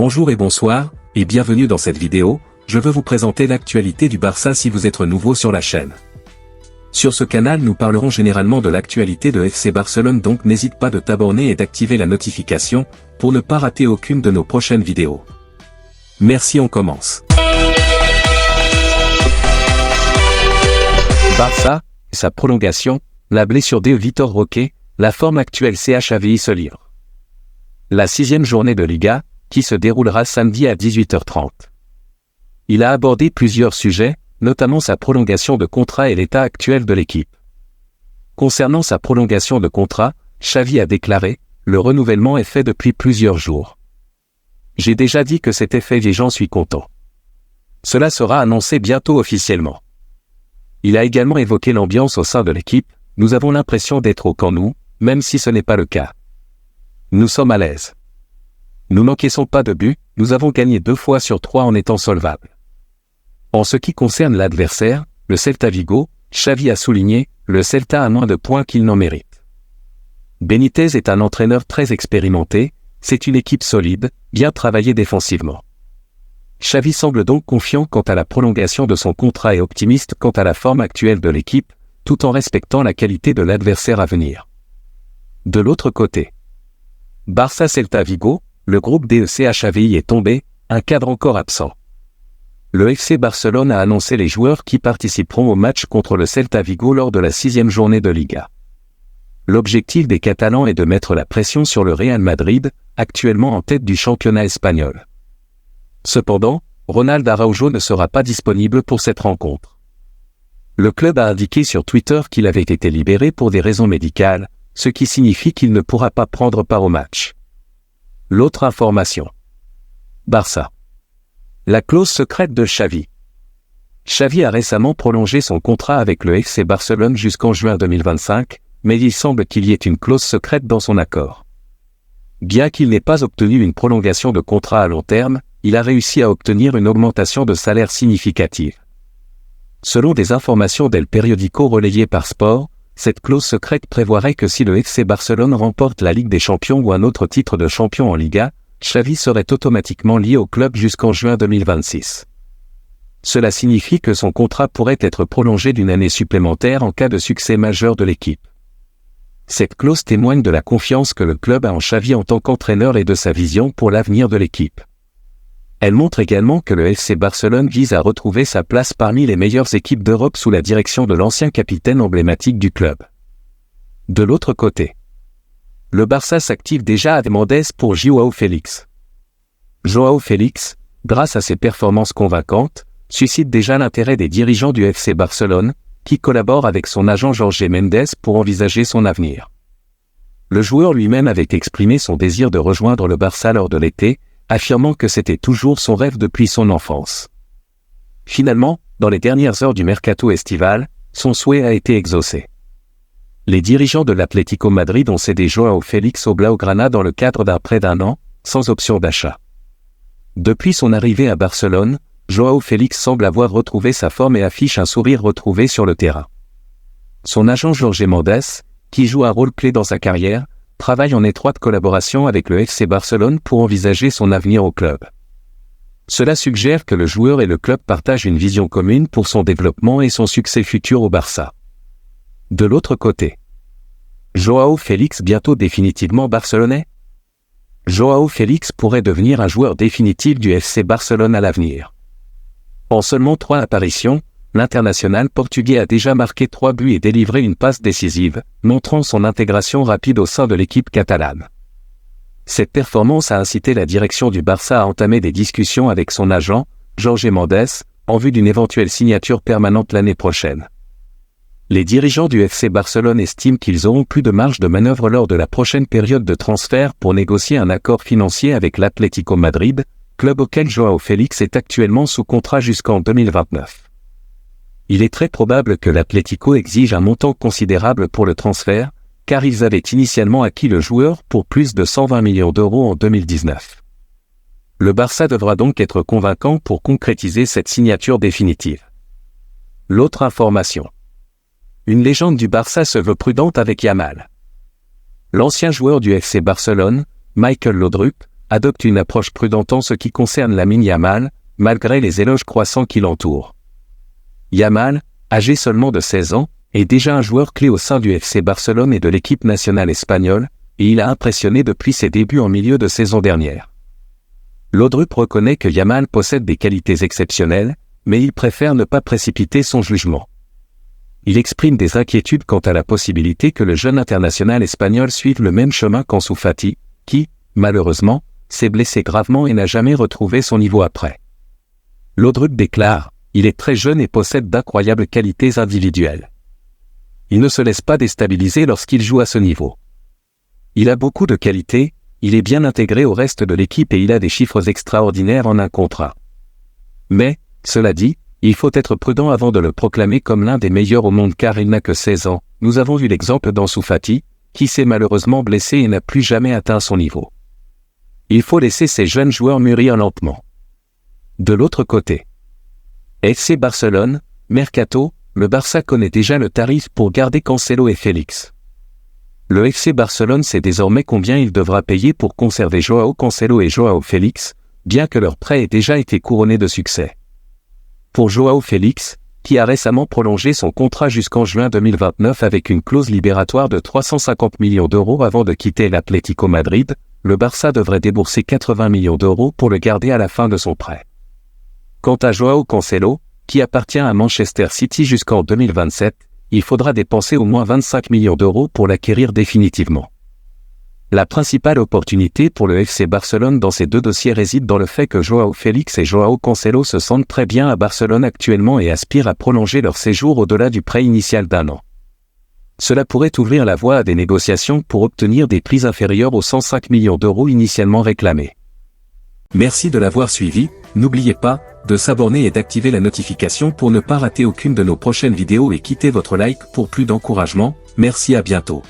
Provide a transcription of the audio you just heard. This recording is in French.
Bonjour et bonsoir, et bienvenue dans cette vidéo. Je veux vous présenter l'actualité du Barça si vous êtes nouveau sur la chaîne. Sur ce canal nous parlerons généralement de l'actualité de FC Barcelone, donc n'hésite pas de t'abonner et d'activer la notification, pour ne pas rater aucune de nos prochaines vidéos. Merci, on commence. Barça, sa prolongation, la blessure de Vitor Roque, la forme actuelle CHAVI se livre. La 6e journée de Liga, qui se déroulera samedi à 18h30. Il a abordé plusieurs sujets, notamment sa prolongation de contrat et l'état actuel de l'équipe. Concernant sa prolongation de contrat, Xavi a déclaré « Le renouvellement est fait depuis plusieurs jours. J'ai déjà dit que c'était fait et j'en suis content. Cela sera annoncé bientôt officiellement. » Il a également évoqué l'ambiance au sein de l'équipe. « Nous avons l'impression d'être au camp nous, même si ce n'est pas le cas. Nous sommes à l'aise. Nous n'encaissons pas de but, nous avons gagné 2 fois sur 3 en étant solvables. » En ce qui concerne l'adversaire, le Celta Vigo, Xavi a souligné « Le Celta a moins de points qu'il n'en mérite. Benitez est un entraîneur très expérimenté, c'est une équipe solide, bien travaillée défensivement. » Xavi semble donc confiant quant à la prolongation de son contrat et optimiste quant à la forme actuelle de l'équipe, tout en respectant la qualité de l'adversaire à venir. De l'autre côté, Barça-Celta Vigo, le groupe de CHAVI est tombé, un cadre encore absent. Le FC Barcelone a annoncé les joueurs qui participeront au match contre le Celta Vigo lors de la 6e journée de Liga. L'objectif des Catalans est de mettre la pression sur le Real Madrid, actuellement en tête du championnat espagnol. Cependant, Ronald Araujo ne sera pas disponible pour cette rencontre. Le club a indiqué sur Twitter qu'il avait été libéré pour des raisons médicales, ce qui signifie qu'il ne pourra pas prendre part au match. L'autre information. Barça. La clause secrète de Xavi. Xavi a récemment prolongé son contrat avec le FC Barcelone jusqu'en juin 2025, mais il semble qu'il y ait une clause secrète dans son accord. Bien qu'il n'ait pas obtenu une prolongation de contrat à long terme, il a réussi à obtenir une augmentation de salaire significative. Selon des informations d'El Periódico relayées par Sport, cette clause secrète prévoirait que si le FC Barcelone remporte la Ligue des Champions ou un autre titre de champion en Liga, Xavi serait automatiquement lié au club jusqu'en juin 2026. Cela signifie que son contrat pourrait être prolongé d'une année supplémentaire en cas de succès majeur de l'équipe. Cette clause témoigne de la confiance que le club a en Xavi en tant qu'entraîneur et de sa vision pour l'avenir de l'équipe. Elle montre également que le FC Barcelone vise à retrouver sa place parmi les meilleures équipes d'Europe sous la direction de l'ancien capitaine emblématique du club. De l'autre côté, le Barça s'active déjà à Mendes pour João Félix. João Félix, grâce à ses performances convaincantes, suscite déjà l'intérêt des dirigeants du FC Barcelone, qui collaborent avec son agent Jorge Mendes pour envisager son avenir. Le joueur lui-même avait exprimé son désir de rejoindre le Barça lors de l'été, affirmant que c'était toujours son rêve depuis son enfance. Finalement, dans les dernières heures du mercato estival, son souhait a été exaucé. Les dirigeants de l'Atlético Madrid ont cédé João Félix au Blaugrana dans le cadre d'un prêt d'1 an, sans option d'achat. Depuis son arrivée à Barcelone, João Félix semble avoir retrouvé sa forme et affiche un sourire retrouvé sur le terrain. Son agent Jorge Mendes, qui joue un rôle clé dans sa carrière, travaille en étroite collaboration avec le FC Barcelone pour envisager son avenir au club. Cela suggère que le joueur et le club partagent une vision commune pour son développement et son succès futur au Barça. De l'autre côté, João Félix bientôt définitivement barcelonais? João Félix pourrait devenir un joueur définitif du FC Barcelone à l'avenir. En seulement 3 apparitions, l'international portugais a déjà marqué 3 buts et délivré une passe décisive, montrant son intégration rapide au sein de l'équipe catalane. Cette performance a incité la direction du Barça à entamer des discussions avec son agent, Jorge Mendes, en vue d'une éventuelle signature permanente l'année prochaine. Les dirigeants du FC Barcelone estiment qu'ils auront plus de marge de manœuvre lors de la prochaine période de transfert pour négocier un accord financier avec l'Atlético Madrid, club auquel João Félix est actuellement sous contrat jusqu'en 2029. Il est très probable que l'Atlético exige un montant considérable pour le transfert, car ils avaient initialement acquis le joueur pour plus de 120 millions d'euros en 2019. Le Barça devra donc être convaincant pour concrétiser cette signature définitive. L'autre information. Une légende du Barça se veut prudente avec Yamal. L'ancien joueur du FC Barcelone, Michael Laudrup, adopte une approche prudente en ce qui concerne Lamine Yamal, malgré les éloges croissants qui l'entourent. Yamal, âgé seulement de 16 ans, est déjà un joueur clé au sein du FC Barcelone et de l'équipe nationale espagnole, et il a impressionné depuis ses débuts en milieu de saison dernière. Laudrup reconnaît que Yamal possède des qualités exceptionnelles, mais il préfère ne pas précipiter son jugement. Il exprime des inquiétudes quant à la possibilité que le jeune international espagnol suive le même chemin qu'Ansu Fati, qui, malheureusement, s'est blessé gravement et n'a jamais retrouvé son niveau après. Laudrup déclare « Il est très jeune et possède d'incroyables qualités individuelles. Il ne se laisse pas déstabiliser lorsqu'il joue à ce niveau. Il a beaucoup de qualités, il est bien intégré au reste de l'équipe et il a des chiffres extraordinaires en 1 contre 1. Mais, cela dit, il faut être prudent avant de le proclamer comme l'un des meilleurs au monde car il n'a que 16 ans. Nous avons vu l'exemple d'Ansu Fati, qui s'est malheureusement blessé et n'a plus jamais atteint son niveau. Il faut laisser ces jeunes joueurs mûrir lentement. De l'autre côté, FC Barcelone, Mercato, le Barça connaît déjà le tarif pour garder Cancelo et Félix. Le FC Barcelone sait désormais combien il devra payer pour conserver Joao Cancelo et Joao Félix, bien que leur prêt ait déjà été couronné de succès. Pour Joao Félix, qui a récemment prolongé son contrat jusqu'en juin 2029 avec une clause libératoire de 350 millions d'euros avant de quitter l'Atlético Madrid, le Barça devrait débourser 80 millions d'euros pour le garder à la fin de son prêt. Quant à Joao Cancelo, qui appartient à Manchester City jusqu'en 2027, il faudra dépenser au moins 25 millions d'euros pour l'acquérir définitivement. La principale opportunité pour le FC Barcelone dans ces deux dossiers réside dans le fait que Joao Félix et Joao Cancelo se sentent très bien à Barcelone actuellement et aspirent à prolonger leur séjour au-delà du prêt initial d'1 an. Cela pourrait ouvrir la voie à des négociations pour obtenir des prix inférieurs aux 105 millions d'euros initialement réclamés. Merci de l'avoir suivi, n'oubliez pas de s'abonner et d'activer la notification pour ne pas rater aucune de nos prochaines vidéos et quittez votre like pour plus d'encouragement. Merci, à bientôt.